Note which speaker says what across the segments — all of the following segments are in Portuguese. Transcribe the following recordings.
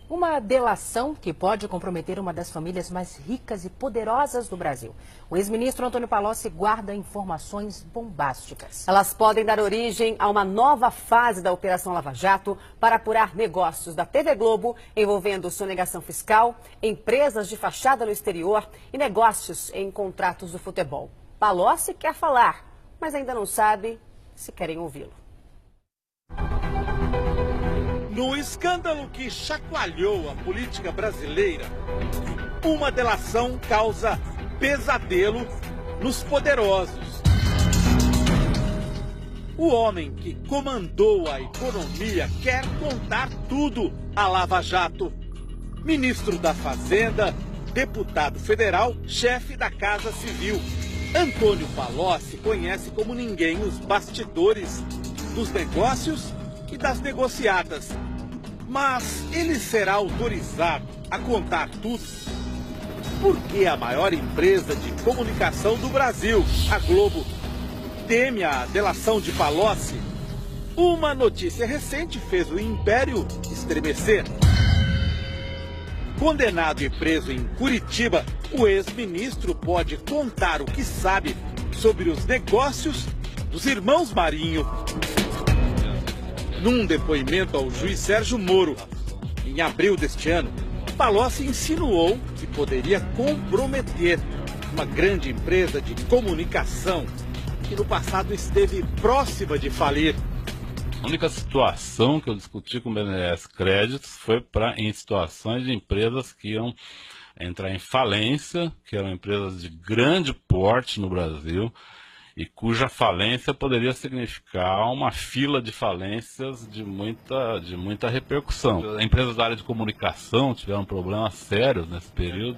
Speaker 1: Uma delação que pode comprometer uma das famílias mais ricas e poderosas do Brasil. O ex-ministro Antônio Palocci guarda informações bombásticas.
Speaker 2: Elas podem dar origem a uma nova fase da Operação Lava Jato para apurar negócios da TV Globo envolvendo sonegação fiscal, empresas de fachada no exterior e negócios em contratos do futebol. Palocci quer falar, mas ainda não sabe se querem ouvi-lo.
Speaker 3: No escândalo que chacoalhou a política brasileira, uma delação causa pesadelo nos poderosos. O homem que comandou a economia quer contar tudo à Lava Jato. Ministro da Fazenda, deputado federal, chefe da Casa Civil. Antônio Palocci conhece como ninguém os bastidores dos negócios e das negociadas. Mas ele será autorizado a contar tudo? Porque a maior empresa de comunicação do Brasil, a Globo, teme a delação de Palocci? Uma notícia recente fez o império estremecer. Condenado e preso em Curitiba, o ex-ministro pode contar o que sabe sobre os negócios dos irmãos Marinho. Num depoimento ao juiz Sérgio Moro, em abril deste ano, Palocci insinuou que poderia comprometer uma grande empresa de comunicação que no passado esteve próxima de falir.
Speaker 4: A única situação que eu discuti com o BNDES Créditos foi em situações de empresas que iam entrar em falência, que eram empresas de grande porte no Brasil, e cuja falência poderia significar uma fila de falências de muita repercussão. Empresas da área de comunicação tiveram problemas sérios nesse período.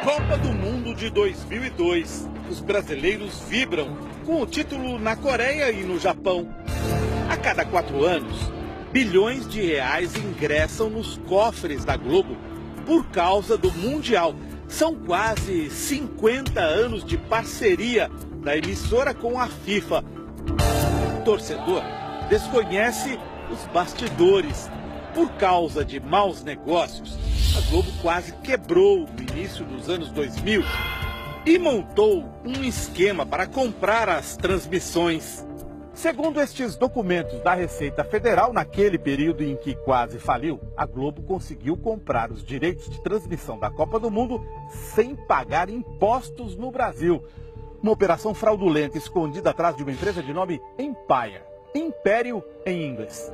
Speaker 3: Copa do Mundo de 2002. Os brasileiros vibram com o título na Coreia e no Japão. A cada 4 anos, bilhões de reais ingressam nos cofres da Globo por causa do Mundial. São quase 50 anos de parceria da emissora com a FIFA. O torcedor desconhece os bastidores. Por causa de maus negócios, a Globo quase quebrou no início dos anos 2000 e montou um esquema para comprar as transmissões. Segundo estes documentos da Receita Federal, naquele período em que quase faliu, a Globo conseguiu comprar os direitos de transmissão da Copa do Mundo sem pagar impostos no Brasil. Uma operação fraudulenta escondida atrás de uma empresa de nome Empire, Império em inglês.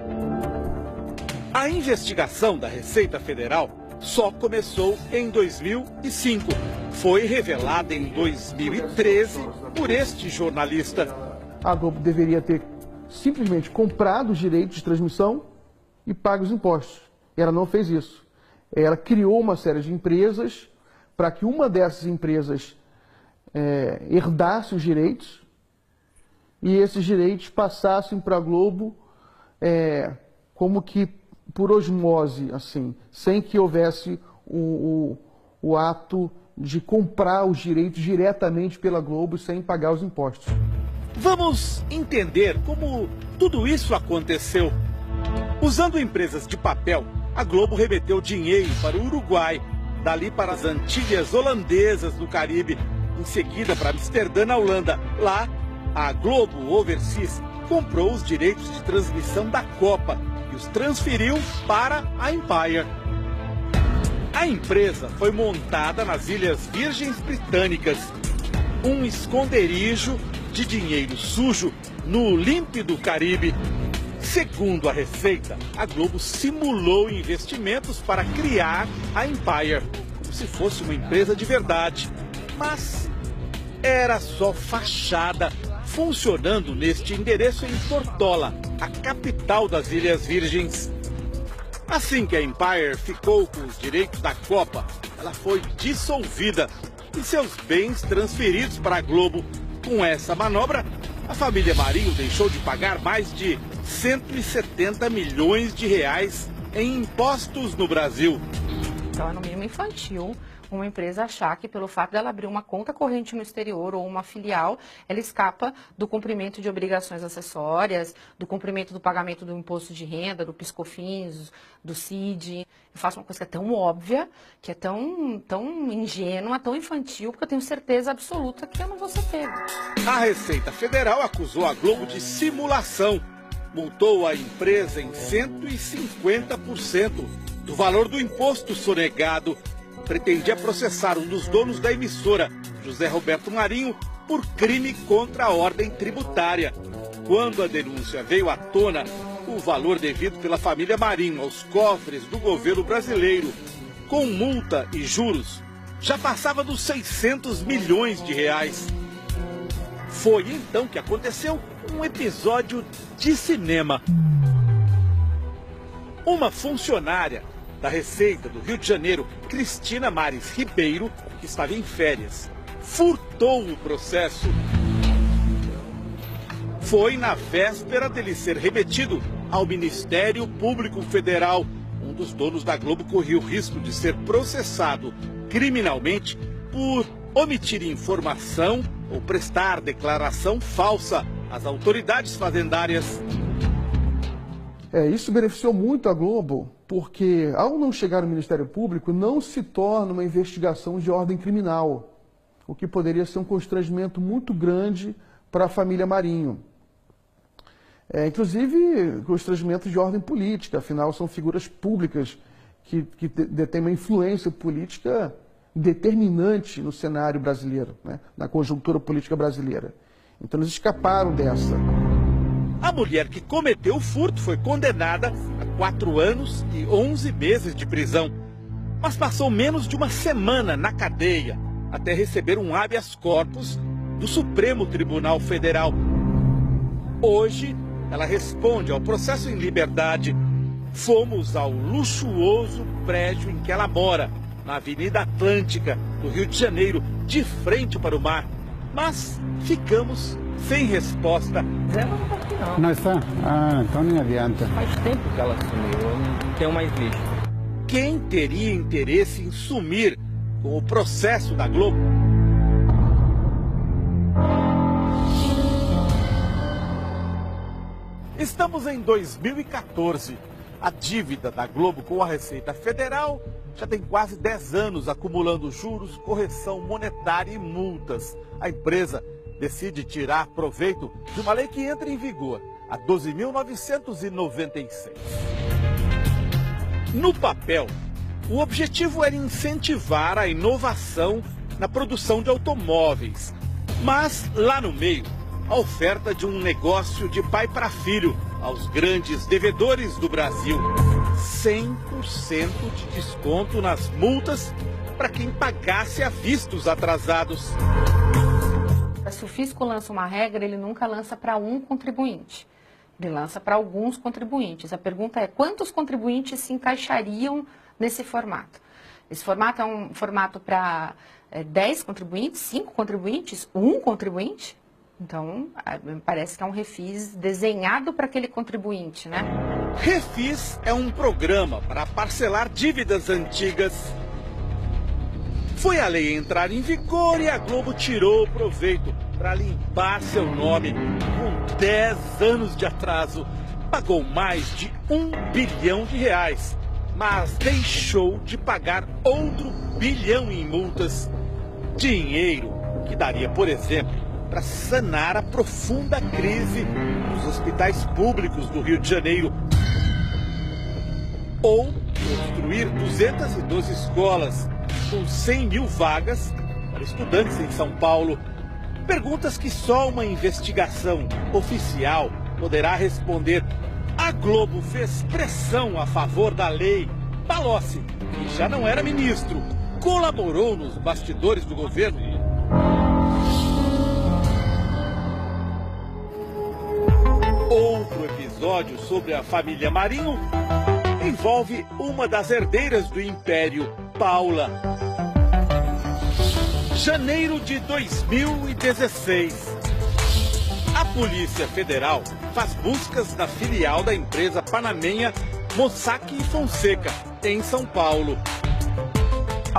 Speaker 3: A investigação da Receita Federal só começou em 2005. Foi revelada em 2013 por este jornalista.
Speaker 5: A Globo deveria ter simplesmente comprado os direitos de transmissão e pago os impostos. Ela não fez isso. Ela criou uma série de empresas para que uma dessas empresas herdasse os direitos e esses direitos passassem para a Globo como que por osmose, assim, sem que houvesse o ato de comprar os direitos diretamente pela Globo sem pagar os impostos.
Speaker 3: Vamos entender como tudo isso aconteceu. Usando empresas de papel, a Globo remeteu dinheiro para o Uruguai, dali para as Antilhas Holandesas no Caribe, em seguida para Amsterdã, na Holanda. Lá, a Globo Overseas comprou os direitos de transmissão da Copa e os transferiu para a Empire. A empresa foi montada nas Ilhas Virgens Britânicas, um esconderijo de dinheiro sujo no límpido Caribe. Segundo a Receita, a Globo simulou investimentos para criar a Empire, como se fosse uma empresa de verdade. Mas era só fachada, funcionando neste endereço em Tortola, a capital das Ilhas Virgens. Assim que a Empire ficou com os direitos da Copa, ela foi dissolvida e seus bens transferidos para a Globo. Com essa manobra, a família Marinho deixou de pagar mais de 170 milhões de reais em impostos no Brasil.
Speaker 6: Então é no mínimo infantil uma empresa achar que pelo fato dela abrir uma conta corrente no exterior ou uma filial, ela escapa do cumprimento de obrigações acessórias, do cumprimento do pagamento do imposto de renda, do PIS/COFINS, do CID. Eu faço uma coisa que é tão óbvia, que é tão ingênua, tão infantil, porque eu tenho certeza absoluta que eu não vou ser pego.
Speaker 3: A Receita Federal acusou a Globo de simulação. Multou a empresa em 150% do valor do imposto sonegado. Pretendia processar um dos donos da emissora, José Roberto Marinho, por crime contra a ordem tributária. Quando a denúncia veio à tona, o valor devido pela família Marinho aos cofres do governo brasileiro, com multa e juros, já passava dos 600 milhões de reais. Foi então que aconteceu um episódio de cinema. Uma funcionária da Receita do Rio de Janeiro, Cristina Mares Ribeiro, que estava em férias, furtou o processo. Foi na véspera dele ser remetido ao Ministério Público Federal. Um dos donos da Globo corria o risco de ser processado criminalmente por omitir informação ou prestar declaração falsa às autoridades fazendárias.
Speaker 5: Isso beneficiou muito a Globo, porque ao não chegar no Ministério Público, não se torna uma investigação de ordem criminal, o que poderia ser um constrangimento muito grande para a família Marinho. Inclusive, constrangimento de ordem política, afinal são figuras públicas que detêm uma influência política determinante no cenário brasileiro, né, na conjuntura política brasileira. Então eles escaparam dessa.
Speaker 3: A mulher que cometeu o furto foi condenada a 4 anos e 11 meses de prisão, mas passou menos de uma semana na cadeia até receber um habeas corpus do Supremo Tribunal Federal. Hoje, ela responde ao processo em liberdade. Fomos ao luxuoso prédio em que ela mora, na Avenida Atlântica, no Rio de Janeiro, de frente para o mar. Mas ficamos sem resposta.
Speaker 7: Ela não está aqui, não.
Speaker 8: Não está? Ah, então nem adianta.
Speaker 7: Faz tempo que ela sumiu, eu não tenho mais visto.
Speaker 3: Quem teria interesse em sumir com o processo da Globo? Estamos em 2014. A dívida da Globo com a Receita Federal já tem quase 10 anos acumulando juros, correção monetária e multas. A empresa decide tirar proveito de uma lei que entra em vigor, a 12.996. No papel, o objetivo era incentivar a inovação na produção de automóveis. Mas, lá no meio, a oferta de um negócio de pai para filho aos grandes devedores do Brasil. 100% de desconto nas multas para quem pagasse à vista os atrasados.
Speaker 6: Se o fisco lança uma regra, ele nunca lança para um contribuinte. Ele lança para alguns contribuintes. A pergunta é, quantos contribuintes se encaixariam nesse formato? Esse formato é um formato para 10 contribuintes, 5 contribuintes, 1 contribuinte? Então, parece que é um refis desenhado para aquele contribuinte, né?
Speaker 3: Refis é um programa para parcelar dívidas antigas. Foi a lei entrar em vigor e a Globo tirou proveito para limpar seu nome. Com 10 anos de atraso, pagou mais de R$1 bilhão, mas deixou de pagar outro bilhão em multas. Dinheiro que daria, por exemplo, para sanar a profunda crise dos hospitais públicos do Rio de Janeiro. Ou construir 212 escolas com 100 mil vagas para estudantes em São Paulo. Perguntas que só uma investigação oficial poderá responder. A Globo fez pressão a favor da lei. Palocci, que já não era ministro, colaborou nos bastidores do governo. Outro episódio sobre a família Marinho envolve uma das herdeiras do Império, Paula. Janeiro de 2016. A Polícia Federal faz buscas na filial da empresa panamenha Mossack e Fonseca, em São Paulo.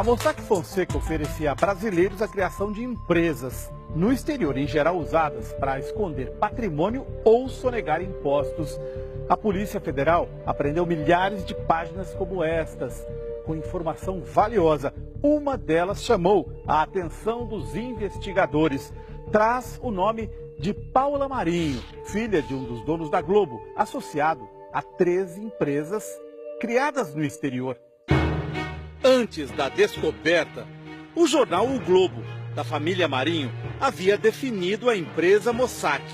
Speaker 3: A Mossack Fonseca oferecia a brasileiros a criação de empresas no exterior, em geral usadas para esconder patrimônio ou sonegar impostos. A Polícia Federal apreendeu milhares de páginas como estas, com informação valiosa. Uma delas chamou a atenção dos investigadores. Traz o nome de Paula Marinho, filha de um dos donos da Globo, associado a 13 empresas criadas no exterior. Antes da descoberta, o jornal O Globo, da família Marinho, havia definido a empresa Mossack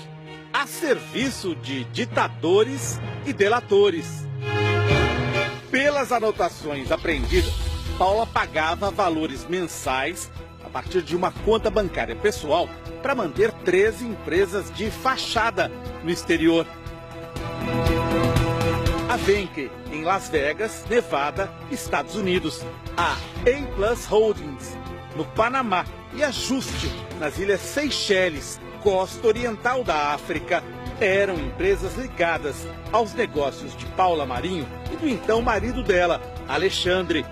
Speaker 3: a serviço de ditadores e delatores. Pelas anotações apreendidas, Paula pagava valores mensais a partir de uma conta bancária pessoal para manter 13 empresas de fachada no exterior. A Venke, em Las Vegas, Nevada, Estados Unidos. A A+ Holdings, no Panamá. E a Juste, nas Ilhas Seychelles, costa oriental da África. Eram empresas ligadas aos negócios de Paula Marinho e do então marido dela, Alexandre.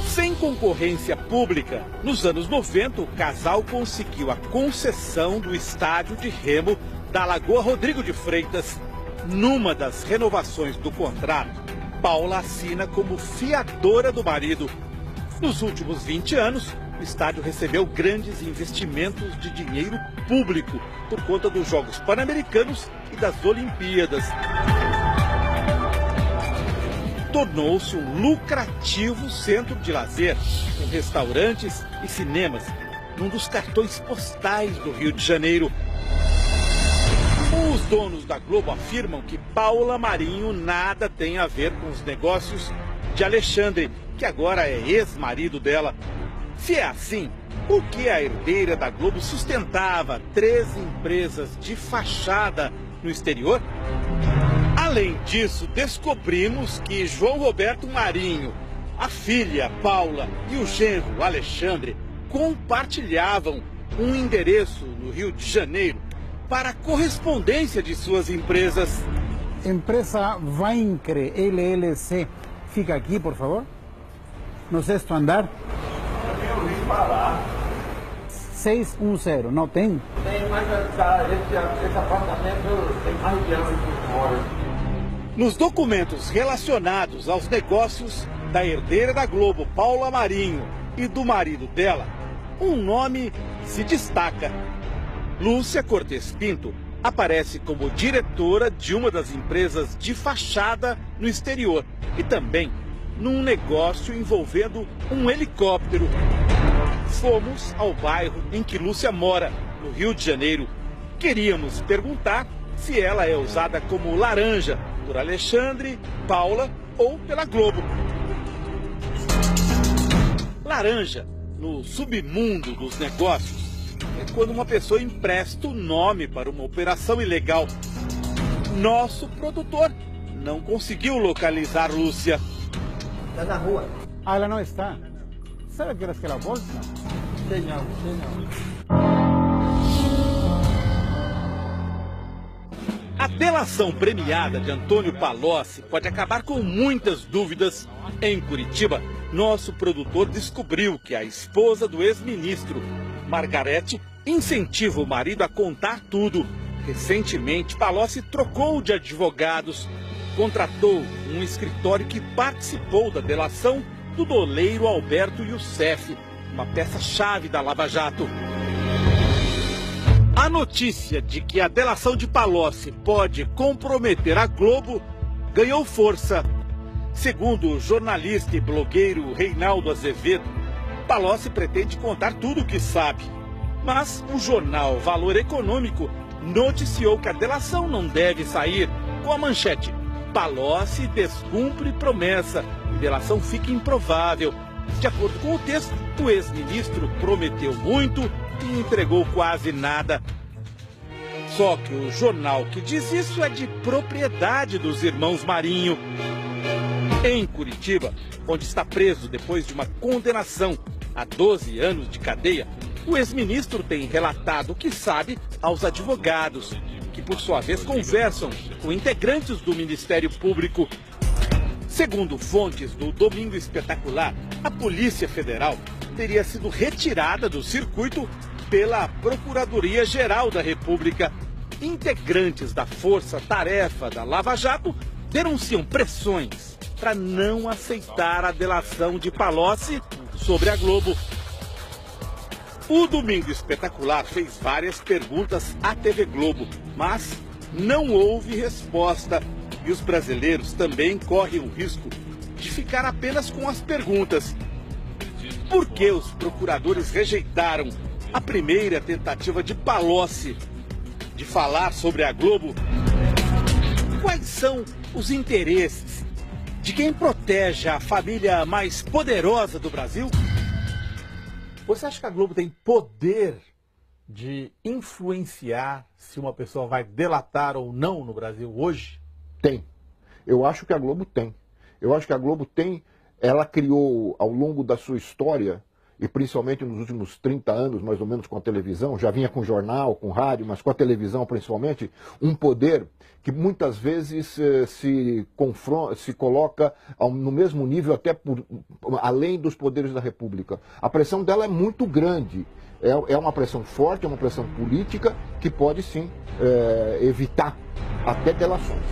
Speaker 3: Sem concorrência pública, nos anos 90, o casal conseguiu a concessão do estádio de remo da Lagoa Rodrigo de Freitas. Numa das renovações do contrato, Paula assina como fiadora do marido. Nos últimos 20 anos, o estádio recebeu grandes investimentos de dinheiro público por conta dos Jogos Pan-Americanos e das Olimpíadas. Tornou-se um lucrativo centro de lazer, com restaurantes e cinemas, num dos cartões postais do Rio de Janeiro. Os donos da Globo afirmam que Paula Marinho nada tem a ver com os negócios de Alexandre, que agora é ex-marido dela. Se é assim, por que a herdeira da Globo sustentava 13 empresas de fachada no exterior? Além disso, descobrimos que João Roberto Marinho, a filha Paula e o genro Alexandre compartilhavam um endereço no Rio de Janeiro para a correspondência de suas empresas.
Speaker 8: Empresa Vaincre LLC. Fica aqui, por favor. No sexto andar. 610, não tem?
Speaker 7: Tem, mas esse apartamento tem mais de anos que mora.
Speaker 3: Nos documentos relacionados aos negócios da herdeira da Globo, Paula Marinho, e do marido dela, um nome se destaca. Lúcia Cortes Pinto aparece como diretora de uma das empresas de fachada no exterior e também num negócio envolvendo um helicóptero. Fomos ao bairro em que Lúcia mora, no Rio de Janeiro. Queríamos perguntar se ela é usada como laranja por Alexandre, Paula ou pela Globo. Laranja, no submundo dos negócios, é quando uma pessoa empresta o nome para uma operação ilegal. Nosso produtor não conseguiu localizar Lúcia.
Speaker 7: Está na rua.
Speaker 8: Ah, ela não está. Sabe que horas que ela volta?
Speaker 7: Sei não.
Speaker 3: A delação premiada de Antônio Palocci pode acabar com muitas dúvidas. Em Curitiba, nosso produtor descobriu que a esposa do ex-ministro, Margarete, incentiva o marido a contar tudo. Recentemente, Palocci trocou de advogados, contratou um escritório que participou da delação do doleiro Alberto Youssef, uma peça-chave da Lava Jato. A notícia de que a delação de Palocci pode comprometer a Globo ganhou força. Segundo o jornalista e blogueiro Reinaldo Azevedo, Palocci pretende contar tudo o que sabe. Mas o jornal Valor Econômico noticiou que a delação não deve sair com a manchete: Palocci descumpre promessa, delação fica improvável. De acordo com o texto, o ex-ministro prometeu muito e entregou quase nada. Só que o jornal que diz isso é de propriedade dos irmãos Marinho. Em Curitiba, onde está preso depois de uma condenação a 12 anos de cadeia, o ex-ministro tem relatado o que sabe aos advogados, que por sua vez conversam com integrantes do Ministério Público. Segundo fontes do Domingo Espetacular, A Polícia Federal teria sido retirada do circuito pela Procuradoria-Geral da República. Integrantes da força-tarefa da Lava Jato denunciam pressões para não aceitar a delação de Palocci sobre a Globo. O Domingo Espetacular fez várias perguntas à TV Globo, mas não houve resposta. E os brasileiros também correm o risco de ficar apenas com as perguntas. Por que os procuradores rejeitaram a primeira tentativa de Palocci de falar sobre a Globo? Quais são os interesses de quem protege a família mais poderosa do Brasil?
Speaker 9: Você acha que a Globo tem poder de influenciar se uma pessoa vai delatar ou não no Brasil hoje?
Speaker 10: Tem. Eu acho que a Globo tem. Eu acho que a Globo tem. Ela criou, ao longo da sua história, e principalmente nos últimos 30 anos, mais ou menos, com a televisão, já vinha com jornal, com rádio, mas com a televisão principalmente, um poder que muitas vezes se coloca no mesmo nível, até além dos poderes da República. A pressão dela é muito grande. É uma pressão forte, é uma pressão política que pode sim evitar até delações.